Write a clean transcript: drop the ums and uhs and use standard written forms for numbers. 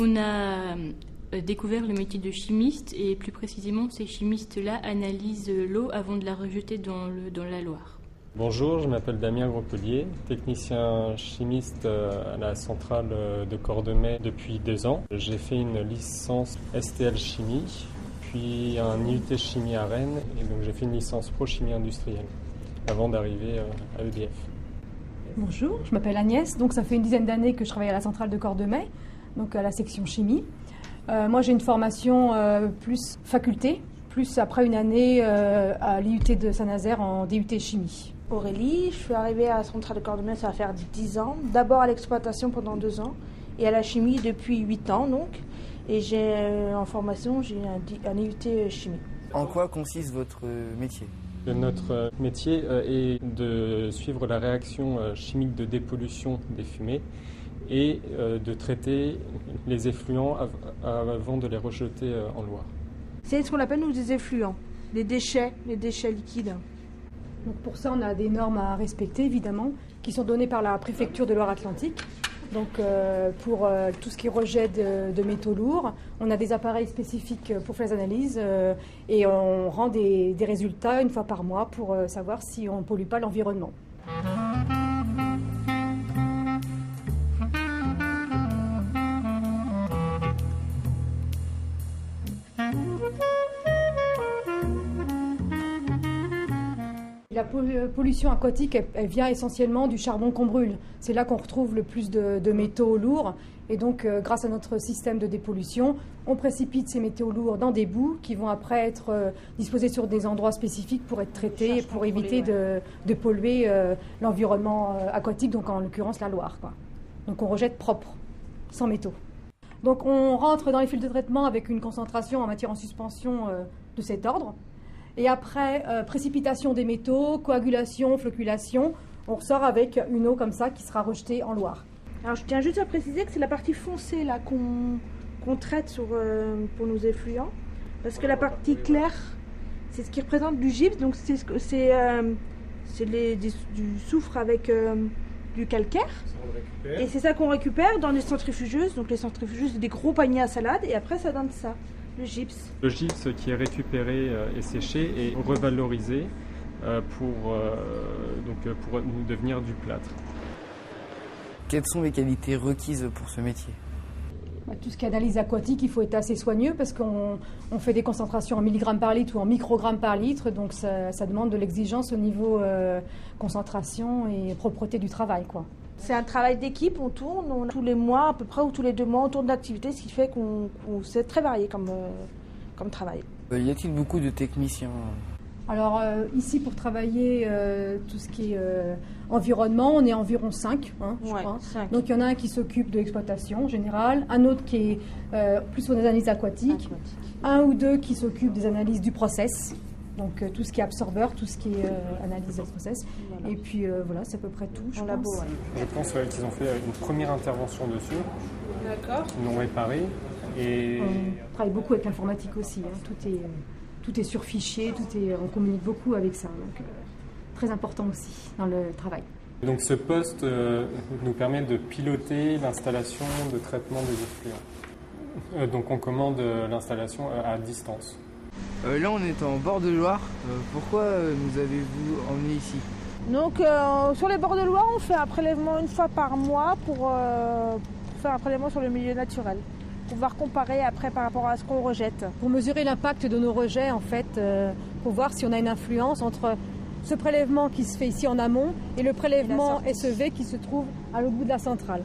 On a découvert le métier de chimiste et plus précisément ces chimistes-là analysent l'eau avant de la rejeter dans la Loire. Bonjour, je m'appelle Damien Gropelier, technicien chimiste à la centrale de Cordemais depuis 2 ans. J'ai fait une licence STL chimie, puis un IUT chimie à Rennes et donc j'ai fait une licence pro chimie industrielle avant d'arriver à EDF. Bonjour, je m'appelle Agnès, donc ça fait une dizaine d'années que je travaille à la centrale de Cordemais, donc à la section chimie. Moi j'ai une formation plus faculté, plus après une année à l'IUT de Saint-Nazaire en DUT chimie. Aurélie, je suis arrivée à la centrale de Cordemais, ça va faire 10 ans. D'abord à l'exploitation pendant 2 ans et à la chimie depuis 8 ans donc. Et j'ai en formation, j'ai un IUT chimie. En quoi consiste votre métier ? Notre métier est de suivre la réaction chimique de dépollution des fumées et de traiter les effluents avant de les rejeter en Loire. C'est ce qu'on appelle nous des effluents, les déchets liquides. Donc pour ça, on a des normes à respecter, évidemment, qui sont données par la préfecture de Loire-Atlantique. Donc pour tout ce qui est rejet de métaux lourds, on a des appareils spécifiques pour faire les analyses et on rend des résultats une fois par mois pour savoir si on ne pollue pas l'environnement. La pollution aquatique, elle vient essentiellement du charbon qu'on brûle. C'est là qu'on retrouve le plus de métaux lourds. Et donc, grâce à notre système de dépollution, on précipite ces métaux lourds dans des boues qui vont après être disposés sur des endroits spécifiques pour être traités, pour éviter de polluer l'environnement aquatique, donc en l'occurrence la Loire, quoi. Donc on rejette propre, sans métaux. Donc on rentre dans les fils de traitement avec une concentration en matière en suspension de cet ordre. Et après, précipitation des métaux, coagulation, flocculation, on ressort avec une eau comme ça qui sera rejetée en Loire. Alors je tiens juste à préciser que c'est la partie foncée là qu'on traite pour nos effluents. Parce que la partie claire, c'est ce qui représente du gypse, donc c'est du soufre avec du calcaire. Et c'est ça qu'on récupère dans les centrifugeuses. Donc les centrifugeuses, c'est des gros paniers à salade et après ça donne ça. Le gypse. Le gypse qui est récupéré et séché est revalorisé pour devenir du plâtre. Quelles sont les qualités requises pour ce métier ? Tout ce qui est analyse aquatique, il faut être assez soigneux parce qu'on fait des concentrations en milligrammes par litre ou en microgrammes par litre, donc ça demande de l'exigence au niveau concentration et propreté du travail, quoi. C'est un travail d'équipe, on tourne tous les mois à peu près ou tous les 2 mois, on tourne d'activité, ce qui fait qu'on c'est très varié comme travail. Y a-t-il beaucoup de techniciens ? Alors ici pour travailler tout ce qui est environnement, on est environ 5, je crois. 5. Donc il y en a un qui s'occupe de l'exploitation générale, un autre qui est plus sur des analyses aquatiques, un ou 2 qui s'occupent des analyses du process. Donc tout ce qui est absorbeur, tout ce qui est analyse du process. Voilà. Et puis voilà, c'est à peu près tout, je pense. Labo, Je pense qu'ils ont fait une première intervention dessus. D'accord. Ils l'ont réparé. Et on travaille beaucoup avec l'informatique aussi. Tout est sur fichier, on communique beaucoup avec ça. Donc très important aussi dans le travail. Donc ce poste nous permet de piloter l'installation de traitement des effluents. Donc on commande l'installation à distance. Là, on est en bord de Loire. Pourquoi nous avez-vous emmenés ici ? Donc, sur les bords de Loire, on fait un prélèvement une fois par mois pour faire un prélèvement sur le milieu naturel. Pour pouvoir comparer après par rapport à ce qu'on rejette. Pour mesurer l'impact de nos rejets, en fait, pour voir si on a une influence entre ce prélèvement qui se fait ici en amont et le prélèvement SEV qui se trouve à l'autre bout de la centrale.